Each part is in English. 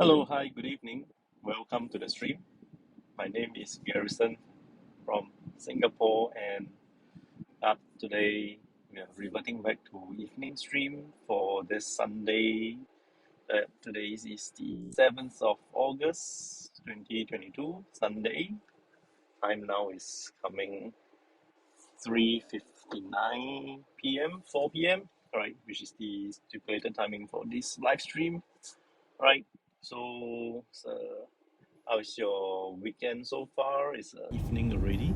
Hello, hi, good evening. Welcome to the stream. My name is Garrison from Singapore, and today we are reverting back to evening stream for this Sunday. Today is the 7th of August 2022, Sunday. Time now is coming 3:59 p.m., 4 p.m., right, which is the stipulated timing for this live stream, right? So, how's your weekend so far? It's evening already.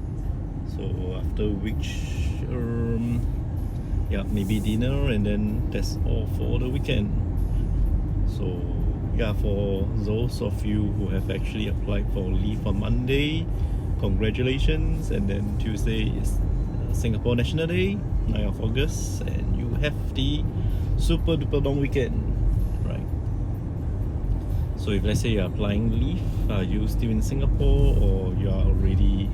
So after which, maybe dinner, and then that's all for the weekend. So for those of you who have actually applied for leave on Monday, congratulations. And then Tuesday is Singapore National Day, 9th of August, and you have the super duper long weekend, right? So if let's say you're applying leave, are you still in Singapore or you are already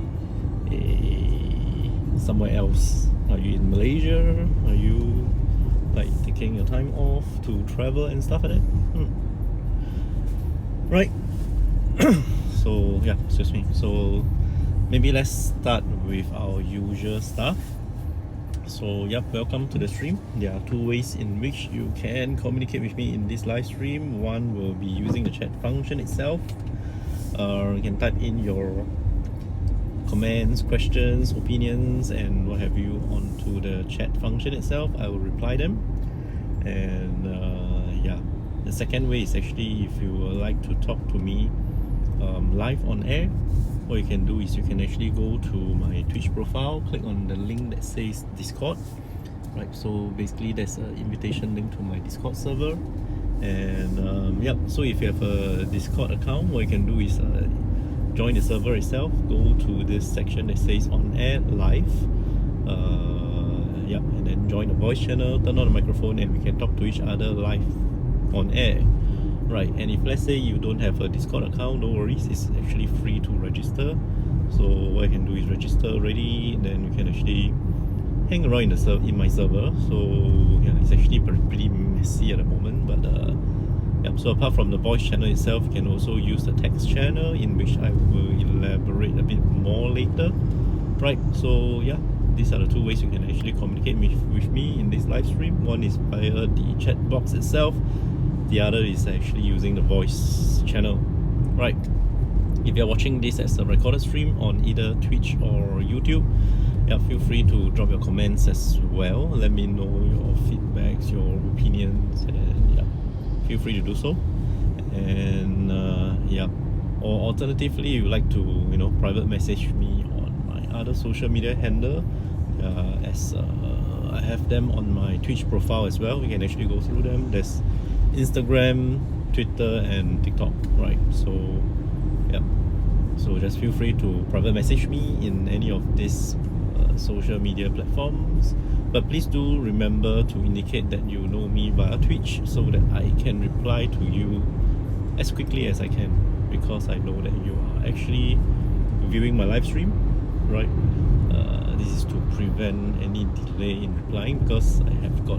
somewhere else? Are you in Malaysia? Are you like taking your time off to travel and stuff like that? Right. So excuse me. So maybe let's start with our usual stuff. So welcome to the stream. There are two ways in which you can communicate with me in this live stream. One will be using the chat function itself. You can type in your comments, questions, opinions, and what have you onto the chat function itself. I will reply them. And the second way is actually if you would like to talk to me live on air, what you can do is you can actually go to my Twitch profile, click on the link that says Discord, right? So basically there's an invitation link to my Discord server, and so if you have a Discord account, what you can do is join the server itself, go to this section that says on air live, and then join the voice channel, turn on the microphone, and we can talk to each other live on air. Right, and if let's say you don't have a Discord account, no worries, it's actually free to register. So what I can do is register already, then you can actually hang around in my server. So it's actually pretty messy at the moment, but so apart from the voice channel itself, you can also use the text channel, in which I will elaborate a bit more later. Right, so these are the two ways you can actually communicate with me in this live stream. One is via the chat box itself. The other is actually using the voice channel, right? If you're watching this as a recorded stream on either Twitch or YouTube, feel free to drop your comments as well. Let me know your feedbacks, your opinions, and feel free to do so. And or alternatively, you like to private message me on my other social media handle, as I have them on my Twitch profile as well. You can actually go through them. There's Instagram, Twitter, and TikTok, right? So just feel free to private message me in any of these social media platforms, but please do remember to indicate that you know me via Twitch, so that I can reply to you as quickly as I can, because I know that you are actually viewing my live stream, right? This is to prevent any delay in replying, because I have got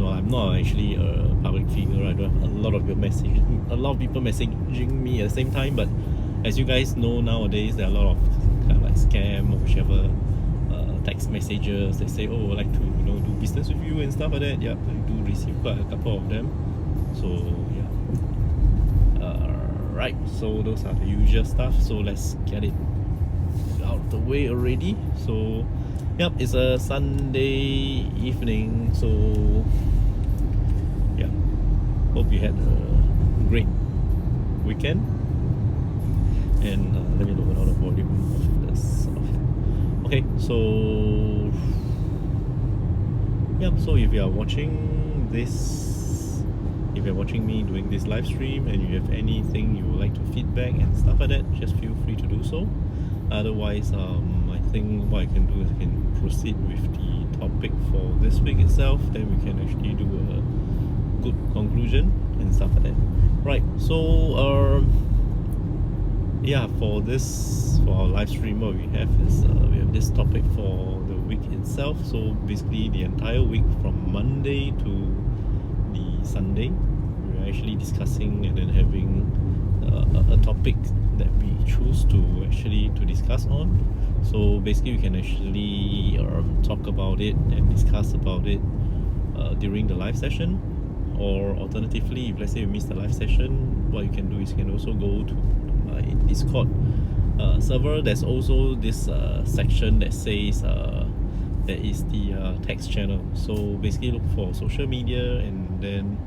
I'm not actually a public figure. I don't have a lot of people messaging me at the same time. But as you guys know, nowadays there are a lot of kind of like scam or whichever text messages. They say, "Oh, I'd like to do business with you" and stuff like that. I do receive quite a couple of them. So right. So those are the usual stuff. So let's get it out of the way already. So it's a Sunday evening, so hope you had a great weekend. And let me lower down the volume of this. Okay, so so if you are watching this, if you're watching me doing this live stream and you have anything you would like to feedback and stuff like that, just feel free to do so. Otherwise, I think what I can do is I can proceed with the topic for this week itself. Then we can actually do a good conclusion and stuff like that. Right. So for our live stream, what we have is we have this topic for the week itself. So basically, the entire week from Monday to the Sunday, we are actually discussing and then having a topic that we choose to actually to discuss on. So basically we can actually talk about it and discuss about it during the live session, or alternatively, if let's say you miss the live session, what you can do is you can also go to my Discord server. There's also this section that says that is the text channel. So basically look for social media and then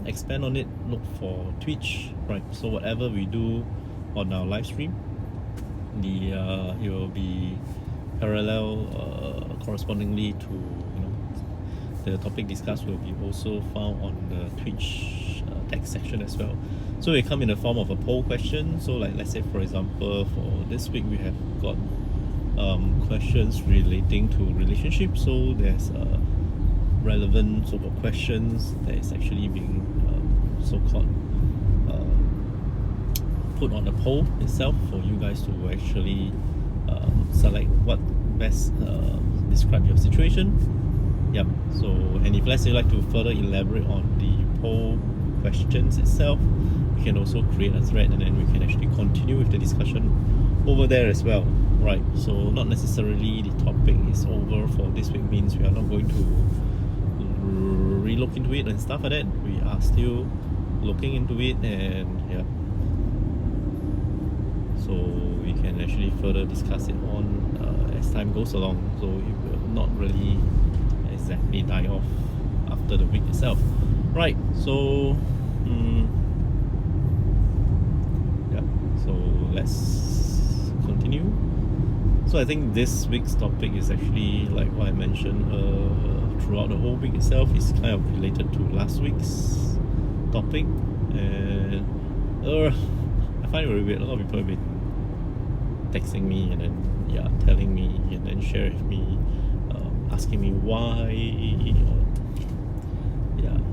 expand on it, look for Twitch, right? So whatever we do on our live stream, the it will be parallel correspondingly to, you know, the topic discussed will be also found on the Twitch text section as well. So it come in the form of a poll question. So like, let's say for example, for this week we have got questions relating to relationships. So there's relevant so-called questions that is actually being so-called put on the poll itself for you guys to actually select what best describe your situation. Yep. So, and if let's say you like to further elaborate on the poll questions itself, we can also create a thread and then we can actually continue with the discussion over there as well, right? So not necessarily the topic is over for this week means we are not going to re-look into it and stuff like that. We are still looking into it, and yeah, so we can actually further discuss it on as time goes along. So it will not really exactly die off after the week itself, right? So yeah, so let's continue. So I think this week's topic is actually like what I mentioned throughout the whole week itself, is kind of related to last week's topic, and I find it very weird. A lot of people have been texting me and then telling me and then share with me, asking me why.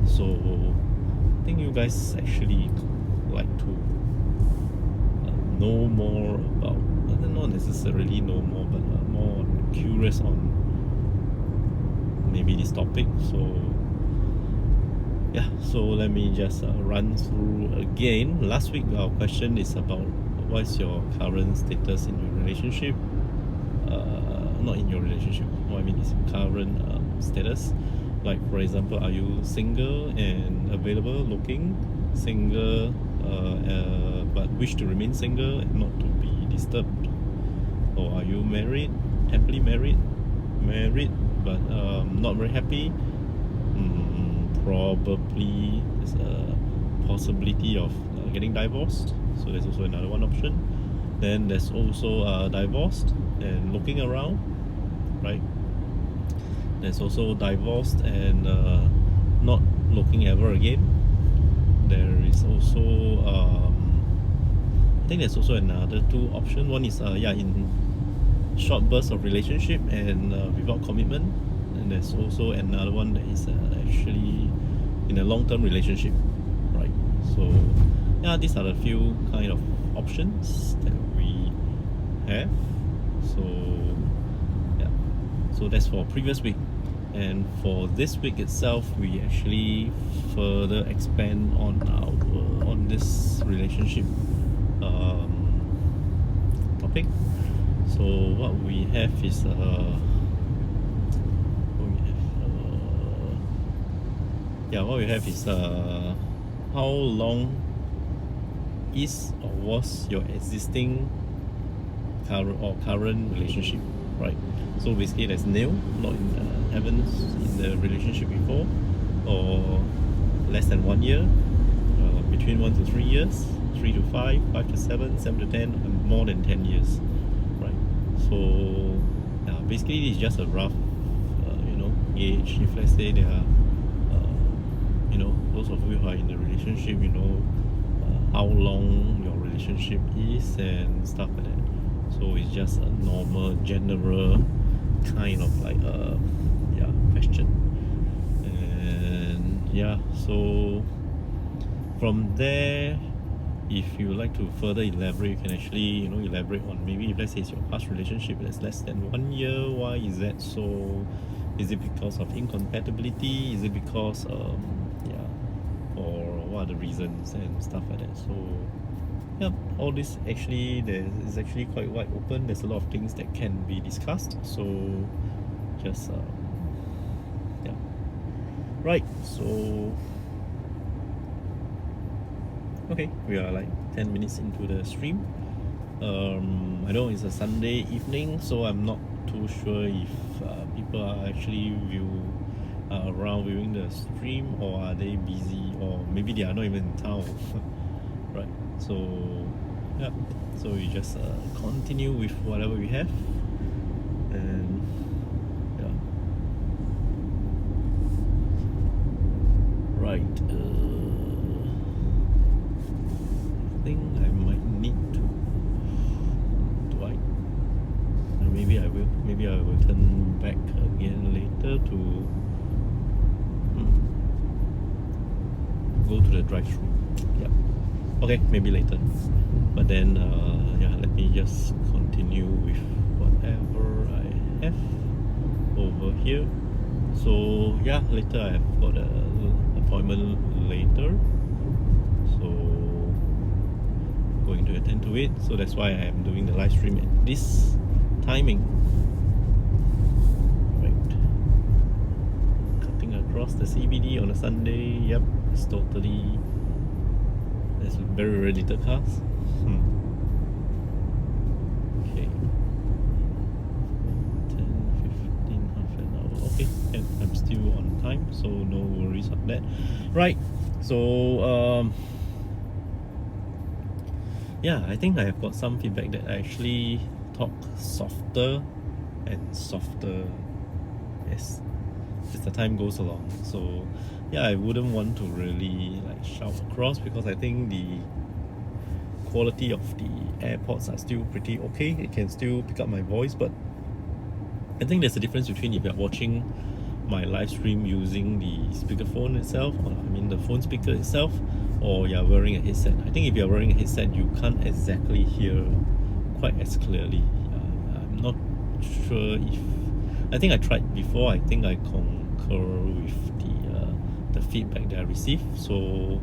So I think you guys actually like to know more about, not necessarily know more, but more curious on maybe this topic. So yeah, so let me just run through again. Last week our question is about what's your current status in your relationship. Not in your relationship, what I mean is current status. Like for example, are you single and available, looking single, but wish to remain single and not to be disturbed? Or are you married, happily married but not very happy? Probably there's a possibility of getting divorced, so there's also another one option. Then there's also divorced and looking around, right? There's also divorced and not looking ever again. There is also I think there's also another two options. One is in short bursts of relationship and without commitment, and there's also another one that is actually in a long-term relationship, right? So yeah, these are the few kind of options that we have. So yeah, so that's for previous week. And for this week itself, we actually further expand on this relationship topic. So what we have is how long is or was your existing current relationship, right? So basically there's nil, not in haven't in the relationship before, or less than 1 year, between 1 to 3 years, 3 to 5, 5 to 7, 7 to 10, and more than 10 years, right? So basically it's just a rough gauge. If let's say there are those of you who are in the relationship, how long your relationship is and stuff like that. So it's just a normal general kind of like question. And so from there, if you would like to further elaborate, you can actually elaborate on, maybe if let's say it's your past relationship that's less than 1 year, why is that so? Is it because of incompatibility? Is it because or what are the reasons and stuff like that. So yeah, all this actually is actually quite wide open. There's a lot of things that can be discussed. So just yeah, right. So okay, we are like 10 minutes into the stream. I know it's a Sunday evening, so I'm not too sure if people are actually around viewing the stream, or are they busy, or maybe they are not even in town. Right, so yeah, so we just continue with whatever we have, and yeah, right. I think I might need to. Do I? Maybe I will. Maybe I will turn back again later to go to the drive-thru. Yeah. Okay, maybe later. But then, yeah, let me just continue with whatever I have over here. So yeah, later I have got an appointment later. So going to attend to it. So that's why I am doing the live stream at this timing. Right. Cutting across the CBD on a Sunday. Yep, it's totally. There's very, very little cars. Okay. 10, 15, half an hour. Okay, and I'm still on time, so no worries on that. Right. So yeah, I think I have got some feedback that I actually talk softer and softer as the time goes along. So yeah, I wouldn't want to really like shout across, because I think the quality of the AirPods are still pretty okay. It can still pick up my voice, but I think there's a difference between if you're watching my live stream using the speakerphone itself, or I mean the phone speaker itself, or you're wearing a headset. I think if you're wearing a headset, you can't exactly hear quite as clearly. I'm not sure if. I think I tried before. I think I concur with the feedback that I received. So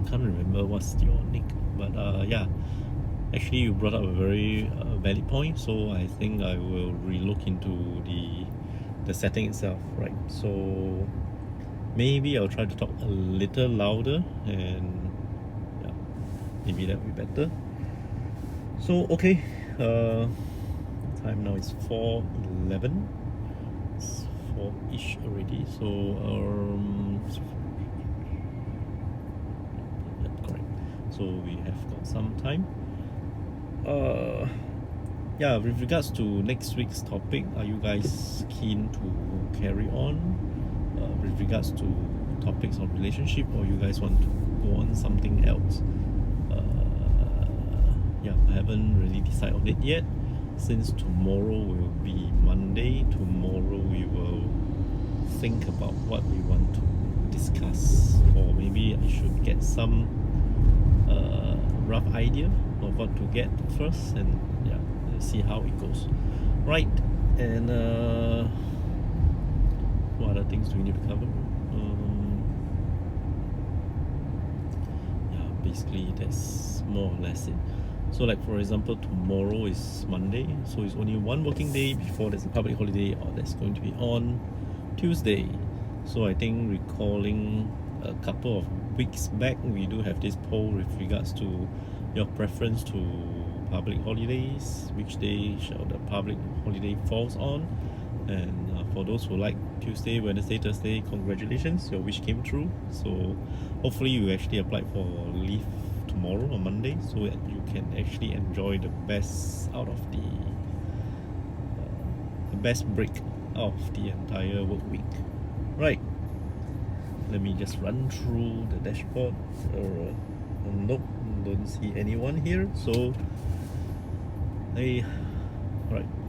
can't remember what's your nick, but yeah, actually you brought up a very valid point. So I think I will relook into the setting itself, right? So maybe I'll try to talk a little louder, and yeah, maybe that will be better. So okay, time now is 4:11. It's 4-ish already. So correct. So we have got some time. Yeah, with regards to next week's topic, are you guys keen to carry on with regards to topics of relationship, or you guys want to go on something else? Yeah, I haven't really decided on it yet. Since tomorrow will be Monday, tomorrow we will think about what we want to discuss, or maybe I should get some rough idea of what to get first, and yeah, let's see how it goes. Right, and what other things do we need to cover? Yeah, basically that's more or less it. So like for example, tomorrow is Monday, so it's only one working day before there's a public holiday, or that's going to be on Tuesday. So I think recalling a couple of weeks back, we do have this poll with regards to your preference to public holidays, which day shall the public holiday falls on. And for those who like Tuesday, Wednesday, Thursday, congratulations, your wish came true. So hopefully you actually applied for leave tomorrow or Monday, so that you can actually enjoy the best out of the best break of the entire work week. Right, let me just run through the dashboard. Nope, don't see anyone here. So right,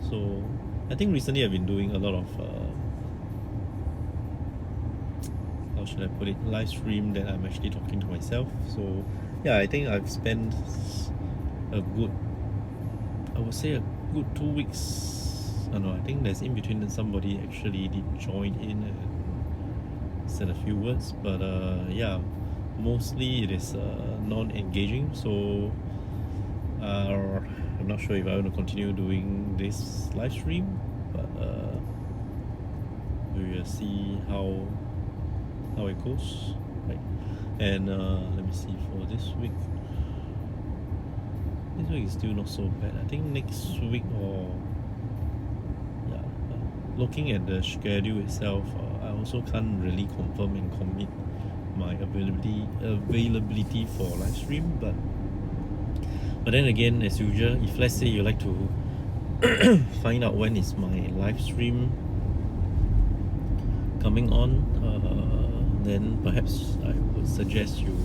so I think recently I've been doing a lot of how should I put it, live stream that I'm actually talking to myself. So yeah, I think I've spent a good, I would say a good 2 weeks. I don't know, I think there's in between that somebody actually did join in and said a few words, but yeah, mostly it is non-engaging. So I'm not sure if I want to continue doing this live stream, but we will see how it goes, right? And let me see for this week. This week is still not so bad. I think next week or yeah, looking at the schedule itself, I also can't really confirm and commit my availability for live stream, but then again, as usual, if let's say you like to find out when is my live stream coming on, then perhaps I would suggest you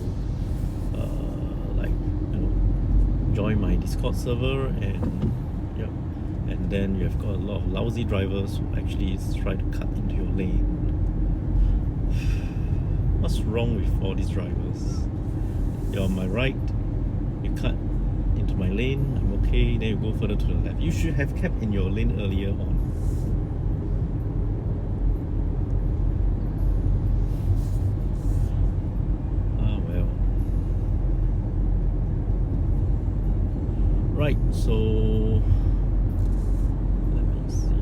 join my Discord server, and yeah, and then you have got a lot of lousy drivers who actually try to cut into your lane. What's wrong with all these drivers? You're on my right, you cut into my lane, I'm okay, then you go further to the left. You should have kept in your lane earlier on. Right, so let me see.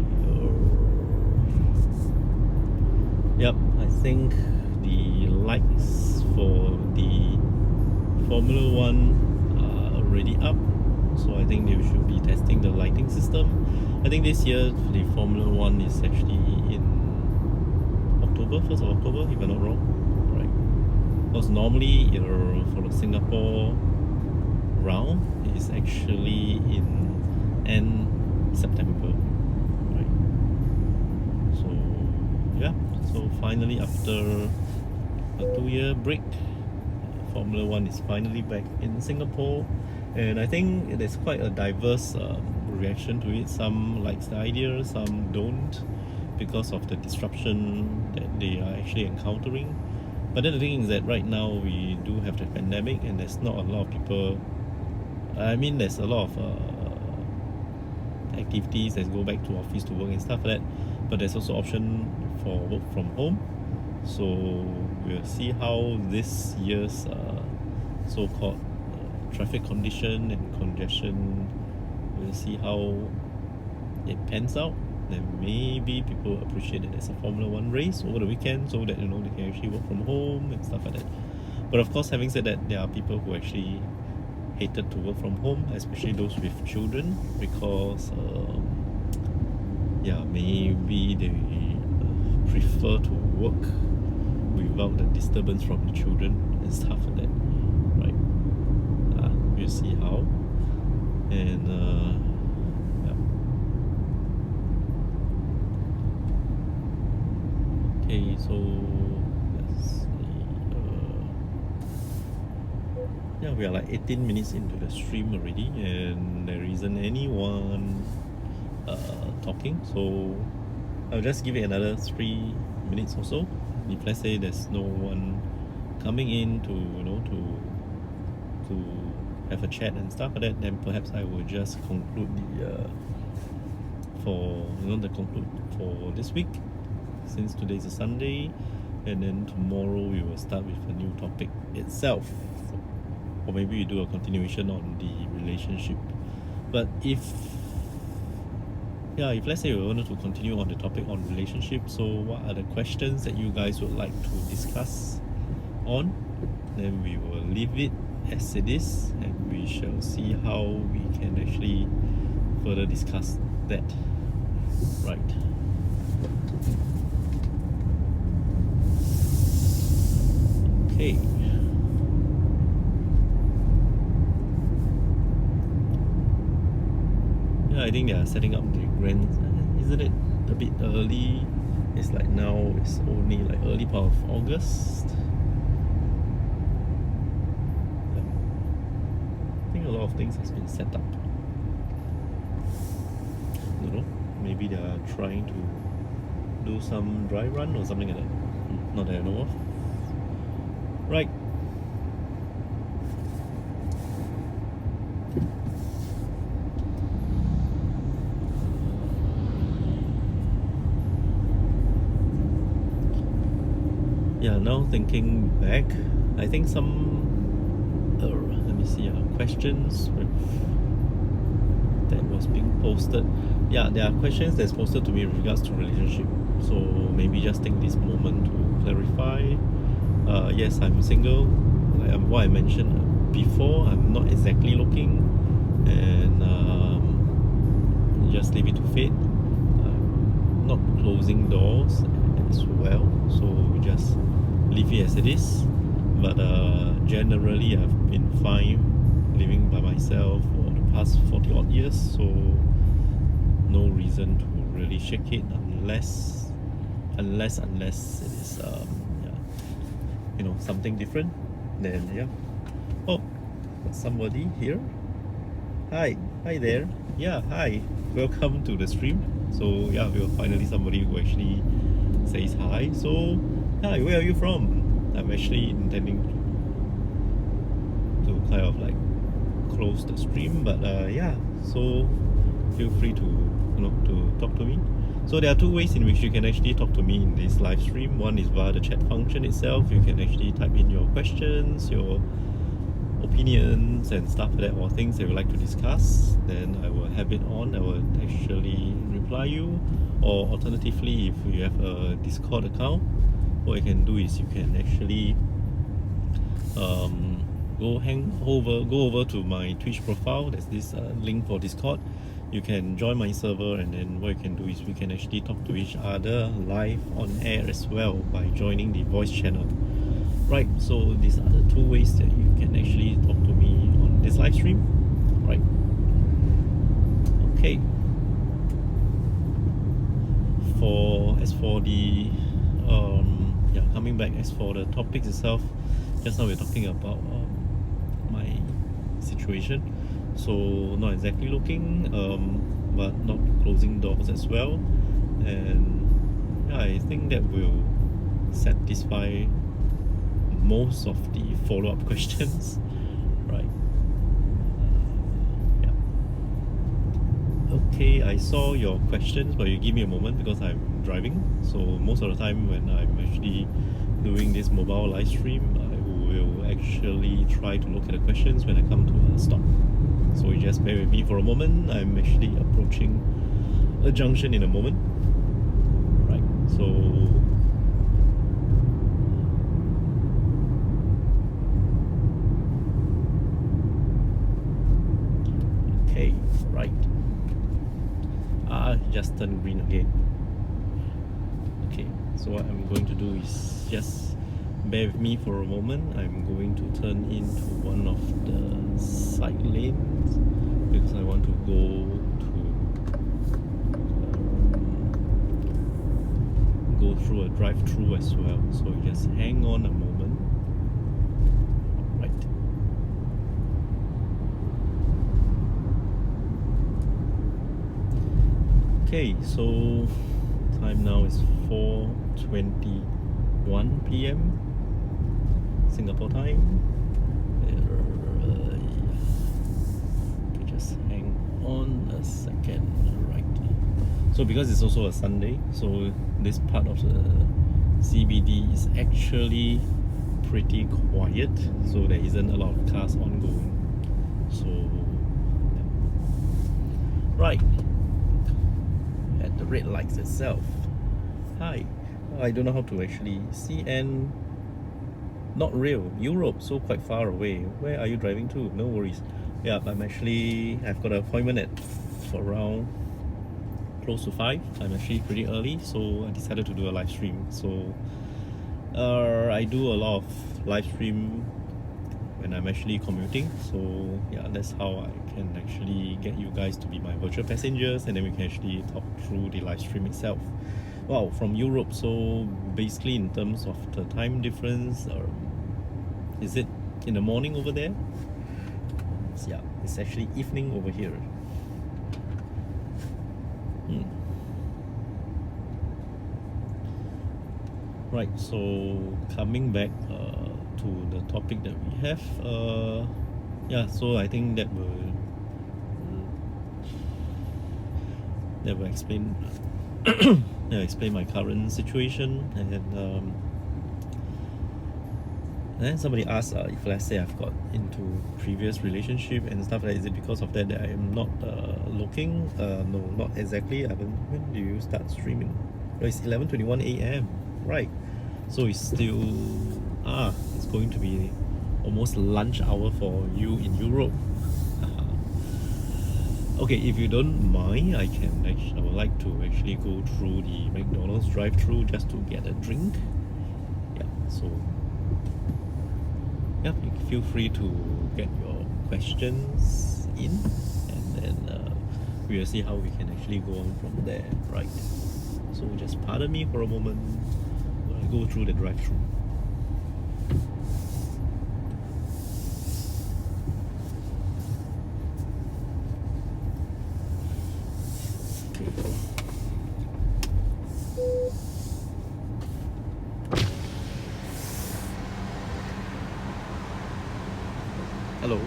Yep, I think the lights for the Formula One are already up, so I think they should be testing the lighting system. I think this year the Formula One is actually in October, 1st of October, if I'm not wrong, right? Because normally for the Singapore round is actually in end September, right? So yeah, so finally after a 2-year break, Formula One is finally back in Singapore, and I think there's quite a diverse reaction to it. Some likes the idea, some don't, because of the disruption that they are actually encountering. But then the thing is that right now we do have the pandemic, and there's not a lot of people. I mean, there's a lot of activities that go back to office to work and stuff like that, but there's also option for work from home. So we'll see how this year's so-called traffic condition and congestion, we'll see how it pans out. Then maybe people appreciate that there's a Formula One race over the weekend, so that they can actually work from home and stuff like that. But of course, having said that, there are people who actually hated to work from home, especially those with children, because maybe they prefer to work without the disturbance from the children and stuff like that, right? We'll see how. And okay, so we are like 18 minutes into the stream already, and there isn't anyone talking, so I'll just give it another 3 minutes or so. If let's say there's no one coming in to have a chat and stuff like that, then perhaps I will just conclude conclude for this week, since today's a Sunday, and then tomorrow we will start with a new topic itself. Or maybe we do a continuation on the relationship. But if let's say we wanted to continue on the topic on relationship, so what are the questions that you guys would like to discuss on? Then we will leave it as it is, and we shall see how we can actually further discuss that. Right. Okay. I think they are setting up the grand. Isn't it a bit early? It's like now it's only like early part of August. I think a lot of things has been set up. I don't know. Maybe they are trying to do some dry run or something like that. Not that I know of. Right. now thinking back, I think some let me see questions that was being posted. Yeah, there are questions that's posted to me with regards to relationship. So maybe just take this moment to clarify. Yes, I'm single. Like what I mentioned before, I'm not exactly looking, and just leave it to fate. Not closing doors as well, so we just leave it as it is. But generally, I've been fine living by myself for the past 40 odd years, so no reason to really shake it unless it is something different. Then yeah. Oh, somebody here. Hi there. Yeah, hi. Welcome to the stream. So yeah, we were finally somebody who actually says hi. So hi, where are you from? I'm actually intending to kind of like close the stream, but yeah. So feel free to talk to me. So there are two ways in which you can actually talk to me in this live stream. One is via the chat function itself. You can actually type in your questions, your opinions and stuff like that, or things that you would like to discuss. Then I will have it on. I will actually reply you. Or alternatively, if you have a Discord account, what you can do is you can actually go over to my Twitch profile. There's this link for Discord. You can join my server, and then what you can do is we can actually talk to each other live on air as well by joining the voice channel. Right, so these are the two ways that you can actually talk to me on this live stream. Right. Okay. As for the coming back, as for the topics itself, just now we're talking about my situation. So not exactly looking, but not closing doors as well. And yeah, I think that will satisfy most of the follow-up questions. Right. Yeah. Okay, I saw your questions, but you give me a moment because I'm driving. So most of the time when I'm actually doing this mobile live stream, I will actually try to look at the questions when I come to a stop. So you just bear with me for a moment. I'm actually approaching a junction in a moment. Right, so okay, right. Just turned green again. Okay, so what I'm going to do is just bear with me for a moment. I'm going to turn into one of the side lanes because I want to go through a drive-through as well. So just hang on a moment. Right. Okay, so time now is 4:21 p.m. Singapore time. Okay, just hang on a second. Right. So because it's also a Sunday, so this part of the CBD is actually pretty quiet. So there isn't a lot of cars ongoing. So yeah. Right. At the red lights itself. Hi. I don't know how to actually see, and not real. Europe, so quite far away. Where are you driving to? No worries. Yeah, I've got an appointment for around close to 5. I'm actually pretty early, so I decided to do a live stream. So I do a lot of live stream when I'm actually commuting. So yeah, that's how I can actually get you guys to be my virtual passengers, and then we can actually talk through the live stream itself. Wow, from Europe. So basically in terms of the time difference, is it in the morning over there? Yeah, it's actually evening over here. Right, so coming back to the topic that we have, yeah, so I think that will explain explain my current situation, and then somebody asked if let's say I've got into previous relationship and stuff like that, is it because of that I am not looking? No, not exactly. I haven't. When do you start streaming? Oh, it's 11:21 a.m. Right. So it's still it's going to be almost lunch hour for you in Europe. Okay, if you don't mind, I would like to actually go through the McDonald's drive-through just to get a drink. Yeah, so yeah, feel free to get your questions in, and then we will see how we can actually go on from there, right? So just pardon me for a moment while I go through the drive-through. Hello.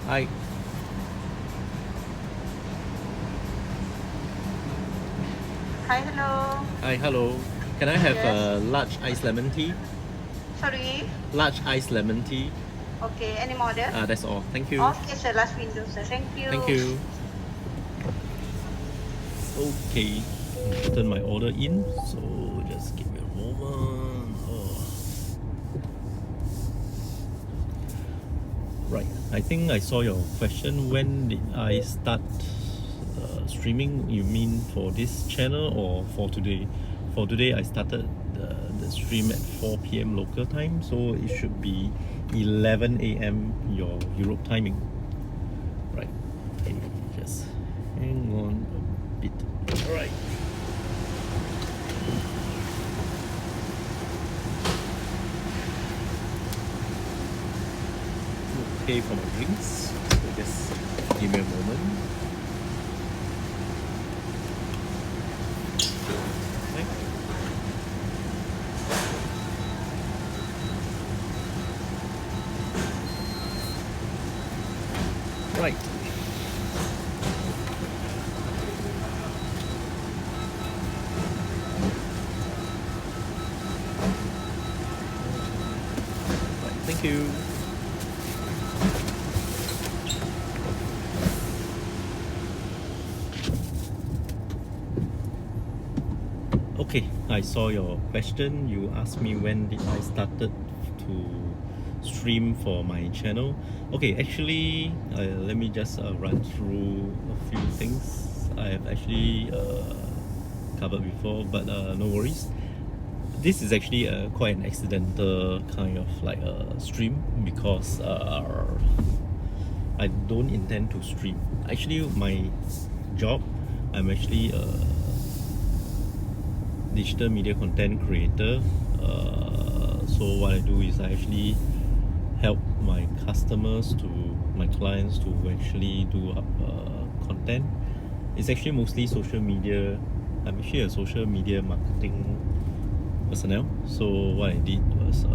Hi. Hi, hello. Hi, hello. Can I have Yes. a large iced lemon tea? Sorry. Large iced lemon tea. Okay, any model? That's all. Thank you. Okay, sir. Last window, sir. Thank you. Thank you. Okay, turn my order in. So just give me a moment. Right. I think I saw your question. When did I start streaming? You mean for this channel or for today? For today, I started the stream at 4 p.m. local time, so it should be 11 a.m. your Europe timing. Right. Okay, just hang on a bit. All right. Okay for my drinks. So just give me a moment. Okay. Right. Right. Thank you. Okay, I saw your question. You asked me when did I started to stream for my channel. Okay, actually, let me just run through a few things I have actually covered before, but no worries. This is actually quite an accidental kind of like a stream because I don't intend to stream. Actually, my job, I'm actually a digital media content creator. So what I do is I actually help my clients to actually do content. It's actually mostly social media. I'm actually a social media marketing personnel. So what I did was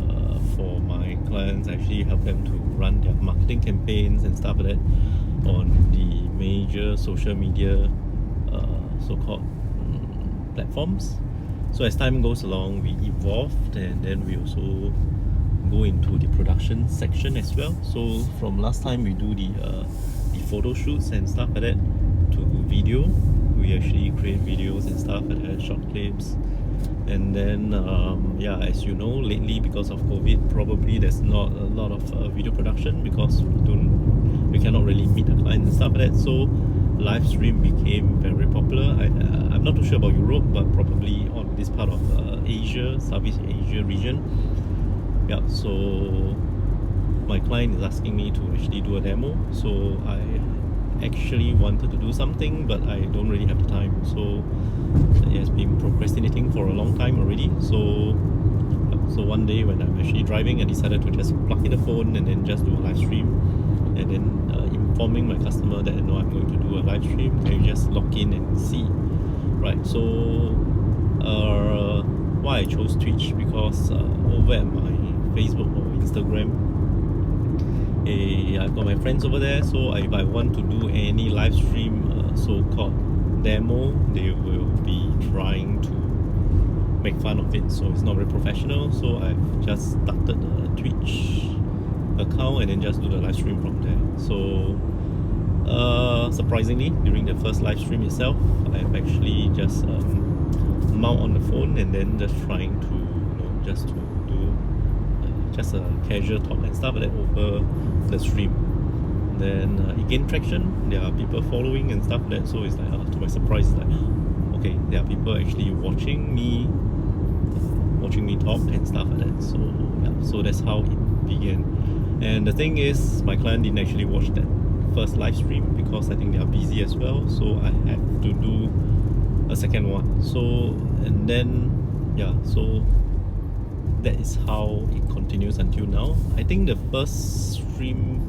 for my clients, I actually help them to run their marketing campaigns and stuff like that on the major social media so-called platforms. So as time goes along, we evolved, and then we also go into the production section as well. So from last time we do the photo shoots and stuff like that to video. We actually create videos and stuff like that, short clips. And then yeah, as you know, lately because of COVID, probably there's not a lot of video production because we cannot really meet the clients and stuff like that. So live stream became very popular. I'm not too sure about Europe, but probably on this part of Asia, Southeast Asia region. Yeah, so my client is asking me to actually do a demo. So I actually wanted to do something, but I don't really have the time. So it has been procrastinating for a long time already. So one day when I'm actually driving, I decided to just plug in the phone and then just do a live stream, and then informing my customer that I'm going to do a live stream. Can you just log in and see? Right. So why I chose Twitch, because over at my Facebook or Instagram, I've got my friends over there. So if I want to do any live stream so-called demo, they will be trying to make fun of it, so it's not very professional. So I've just started a Twitch account and then just do the live stream from there. So surprisingly, during the first live stream itself, I've actually just mount on the phone and then just trying to, just to do just a casual talk and stuff like that over the stream. Then it gained traction. There are people following and stuff like that. So it's like, to my surprise, it's like, okay, there are people actually watching me talk and stuff like that. So yeah, so that's how it began. And the thing is, my client didn't actually watch that first live stream because I think they are busy as well. So I had to do a second one. So and then yeah, so that is how it continues until now. I think the first stream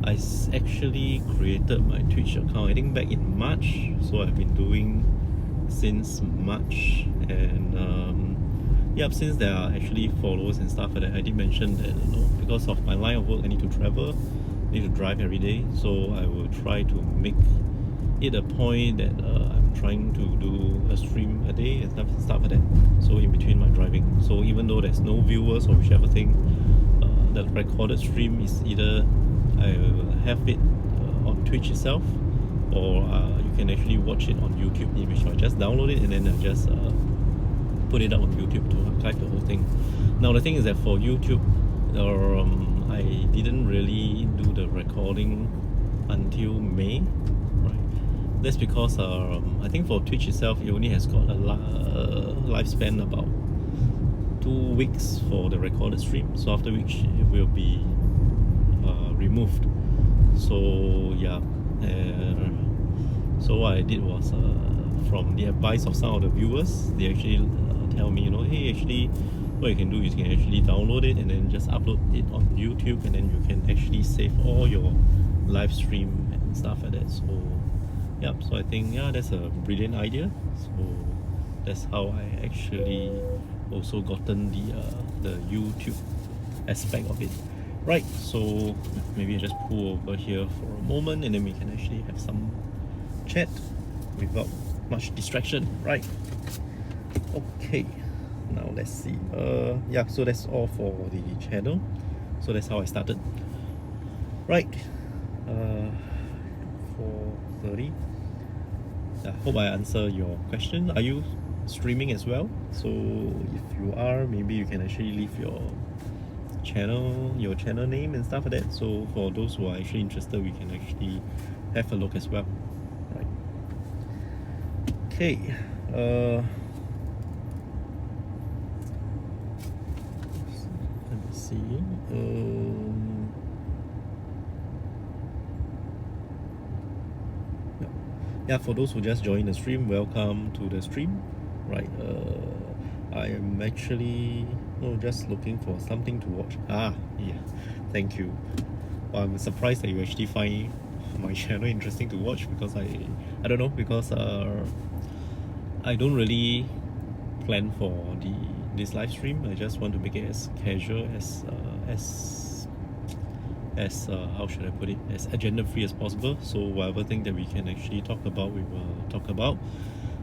I actually created my Twitch account, I think back in March. So I've been doing since March, and since there are actually followers and stuff like that, I did mention that because of my line of work, I need to travel, I need to drive every day. So I will try to make it a point that I'm trying to do a stream a day and stuff like that. So in between my driving, so even though there's no viewers or whichever thing, the recorded stream is either I will have it on Twitch itself, or you can actually watch it on YouTube, in which I'll just download it and then I'll just put it up on YouTube to archive the whole thing. Now the thing is that for YouTube, I didn't really do the recording until May, right? That's because I think for Twitch itself, it only has got a lifespan about 2 weeks for the recorded stream, so after which it will be removed. So yeah, so what I did was, from the advice of some of the viewers, they actually tell me, hey, actually what you can do is you can actually download it and then just upload it on YouTube, and then you can actually save all your live stream and stuff like that. So yeah, so I think that's a brilliant idea. So that's how I actually also gotten the YouTube aspect of it. Right, so maybe I just pull over here for a moment and then we can actually have some chat without much distraction, right? Okay, now let's see. So that's all for the channel. So that's how I started. Right, 4:30. I hope I answer your question. Are you streaming as well? So if you are, maybe you can actually leave your channel name and stuff like that. So for those who are actually interested, we can actually have a look as well. Right. Okay. Let me see. Yeah, for those who just joined the stream, welcome to the stream. Right. I am actually just looking for something to watch. Yeah, thank you. I'm surprised that you actually find my channel interesting to watch, because I don't know, because I don't really plan for this live stream. I just want to make it as casual as how should I put it, as agenda free as possible. So whatever thing that we can actually talk about, we will talk about.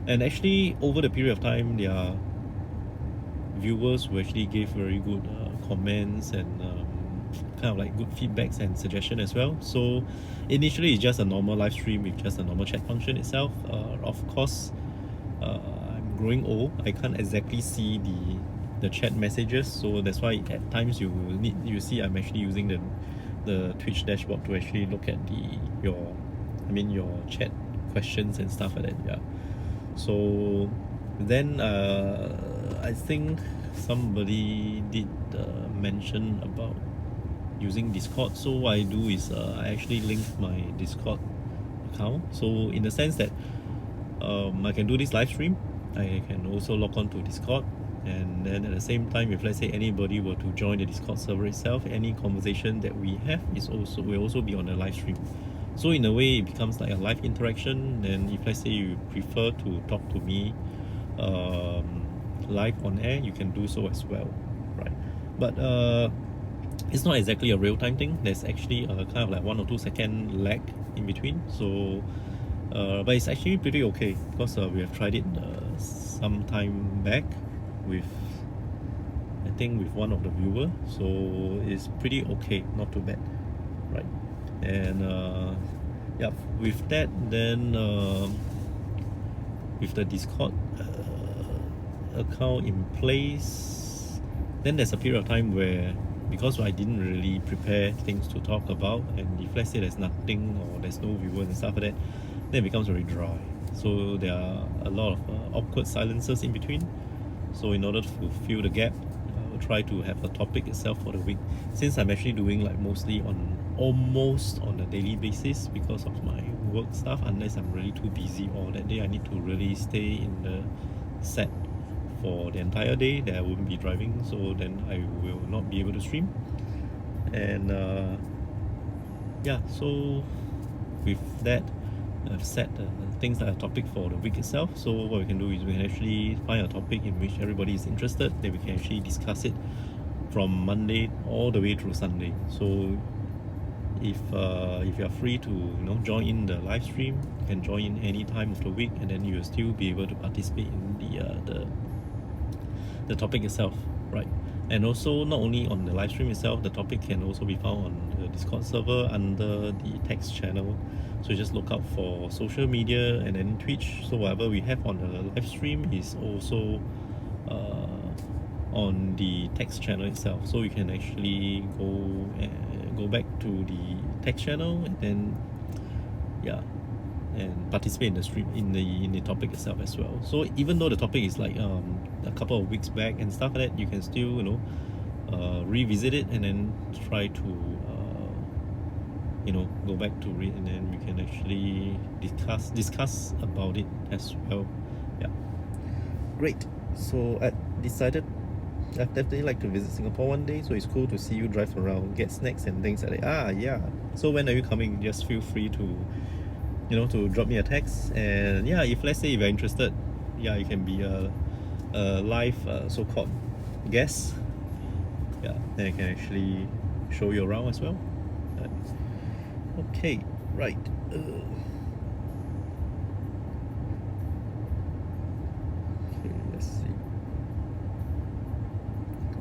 And actually over the period of time, there are viewers who actually gave very good comments and kind of like good feedbacks and suggestion as well. So initially it's just a normal live stream with just a normal chat function itself. Of course, I'm growing old, I can't exactly see the chat messages, so that's why at times you see I'm actually using the Twitch dashboard to actually look at your chat questions and stuff like that. Yeah, so then I think somebody did mention about using Discord. So what I do is I actually link my Discord account, so in the sense that I can do this live stream, I can also log on to Discord, and then at the same time, if let's say anybody were to join the Discord server itself, any conversation that we have will also be on the live stream. So in a way it becomes like a live interaction. Then if let's say you prefer to talk to me live on air, you can do so as well, right? But it's not exactly a real-time thing. There's actually a kind of like 1 or 2 second lag in between. So But it's actually pretty okay because we have tried it some time back with, I think, with one of the viewer, so it's pretty okay, not too bad, right? And yeah, with that, then with the Discord account in place, then there's a period of time where, because I didn't really prepare things to talk about, and if let's say there's nothing or there's no viewers and stuff like that, then it becomes very dry. So there are a lot of awkward silences in between. So in order to fill the gap, I will try to have a topic itself for the week. Since I'm actually doing like mostly almost on a daily basis because of my work stuff, unless I'm really too busy or that day I need to really stay in the set for the entire day, that I won't be driving, so then I will not be able to stream. And yeah, so with that, I've set things like a topic for the week itself. So what we can do is we can actually find a topic in which everybody is interested, then we can actually discuss it from Monday all the way through Sunday. So if you are free to join in the live stream, you can join in any time of the week, and then you will still be able to participate in the topic itself, right? And also, not only on the live stream itself, the topic can also be found on the Discord server under the text channel. So just look out for social media and then Twitch. So whatever we have on the live stream is also on the text channel itself. So you can actually go back to the text channel and then and participate in the stream in the topic itself as well. So even though the topic is like a couple of weeks back and stuff like that, you can still revisit it and then try to go back to it, and then we can actually discuss about it as well. Yeah, great. So I decided I'd definitely like to visit Singapore one day, so it's cool to see you drive around, get snacks and things like that. Yeah, so when are you coming? Just feel free to to drop me a text. And yeah, if let's say if you're interested, you can be a live so-called guest. Yeah, then I can actually show you around as well. Okay, right. Okay, let's see.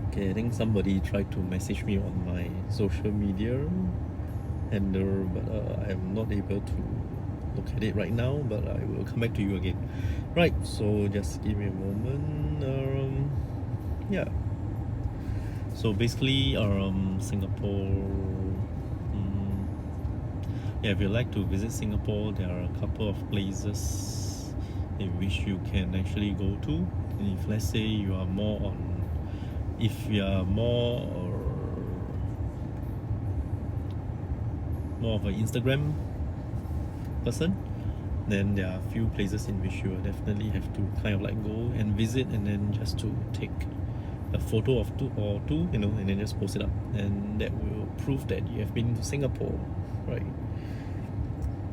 Okay, I think somebody tried to message me on my social media handle, but I'm not able to look at it right now, but I will come back to you again. Right, so just give me a moment. Yeah, so basically Singapore, if you like to visit Singapore, there are a couple of places in which you can actually go to. And if let's say you are more of an Instagram person, then there are a few places in which you will definitely have to kind of like go and visit, and then just to take a photo of two, and then just post it up, and that will prove that you have been to Singapore, right?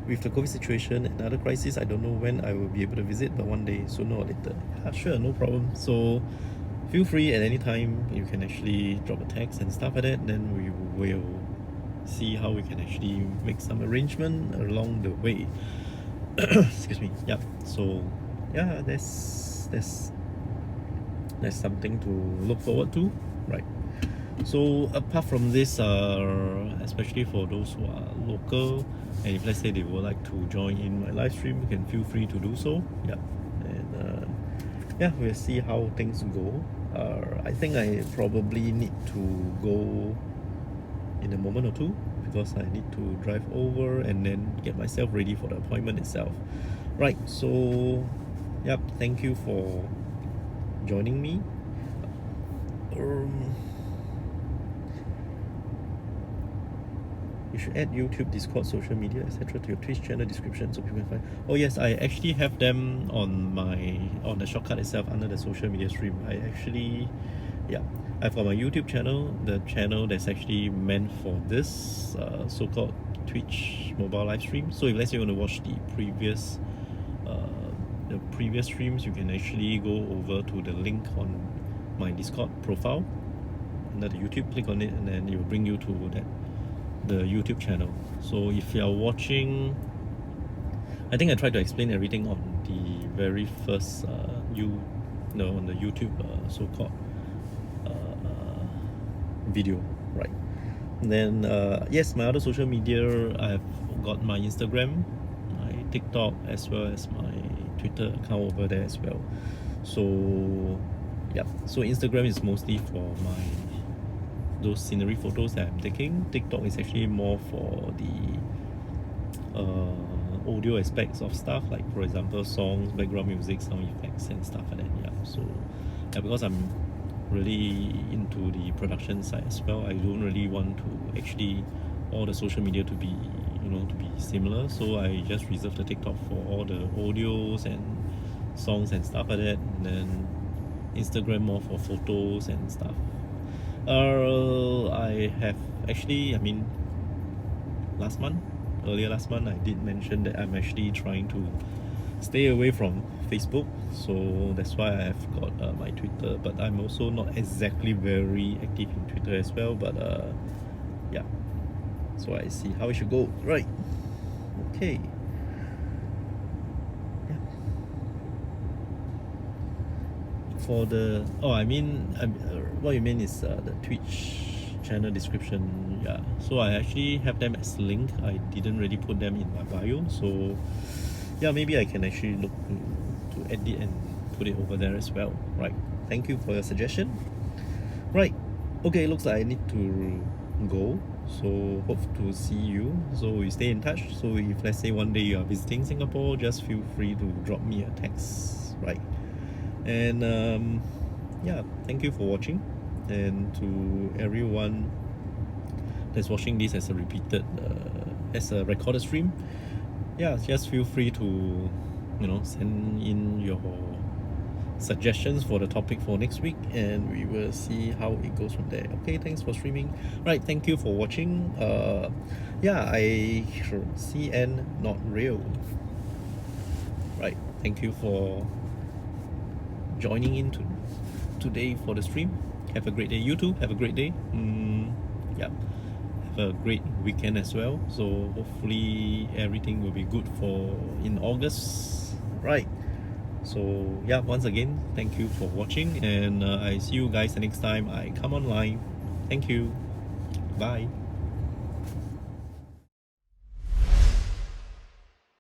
With the COVID situation and other crises, I don't know when I will be able to visit, but one day, sooner or later. Sure, no problem. So feel free at any time. You can actually drop a text and stuff like that, then we will see how we can actually make some arrangement along the way. Excuse me. Yep. So yeah, that's something to look forward to, right? So apart from this, especially for those who are local, and if let's say they would like to join in my live stream, you can feel free to do so. Yeah, and we'll see how things go. I think I probably need to go in a moment or two, because I need to drive over and then get myself ready for the appointment itself. Right, so yep, thank you for joining me. You should add YouTube, Discord, social media, etc. to your Twitch channel description so people can find. Oh yes, I actually have them on the shortcut itself under the social media stream. I've got my YouTube channel, the channel that's actually meant for this so-called Twitch mobile live stream. So if let's say you want to watch the previous streams, you can actually go over to the link on my Discord profile under the YouTube, click on it, and then it will bring you to the YouTube channel. So if you are watching, I think I tried to explain everything on the very first on the YouTube so-called video, right? And then yes, my other social media, I've got my Instagram, my TikTok, as well as my Twitter account over there as well. So yeah, so Instagram is mostly for those scenery photos that I'm taking. TikTok is actually more for the audio aspects of stuff, like for example songs, background music, sound effects and stuff like that. Yeah, so yeah, because I'm really into the production side as well, I don't really want to actually all the social media to be to be similar, so I just reserve the TikTok for all the audios and songs and stuff like that, and then Instagram more for photos and stuff. I have actually, earlier last month I did mention that I'm actually trying to stay away from Facebook, so that's why I have got my Twitter, but I'm also not exactly very active in Twitter as well, but yeah, so I see how it should go, right? Okay. Yeah. For the what you mean is the Twitch channel description. Yeah, so I actually have them as link. I didn't really put them in my bio, so yeah, maybe I can actually look to edit and put it over there as well, right? Thank you for your suggestion. Right, okay, looks like I need to go, so hope to see you, so we stay in touch. So if let's say one day you are visiting Singapore, just feel free to drop me a text, right? And yeah, thank you for watching, and to everyone that's watching this as a recorded stream, yeah, just feel free to send in your suggestions for the topic for next week, and we will see how it goes from there. Okay, thanks for streaming. Right, thank you for watching. Yeah, I CN not real. Right, thank you for joining in today for the stream. Have a great day. You too, have a great day. Yeah, have a great weekend as well, so hopefully everything will be good for in August, right? So yeah, once again, thank you for watching, and I see you guys the next time I come online. Thank you. Bye.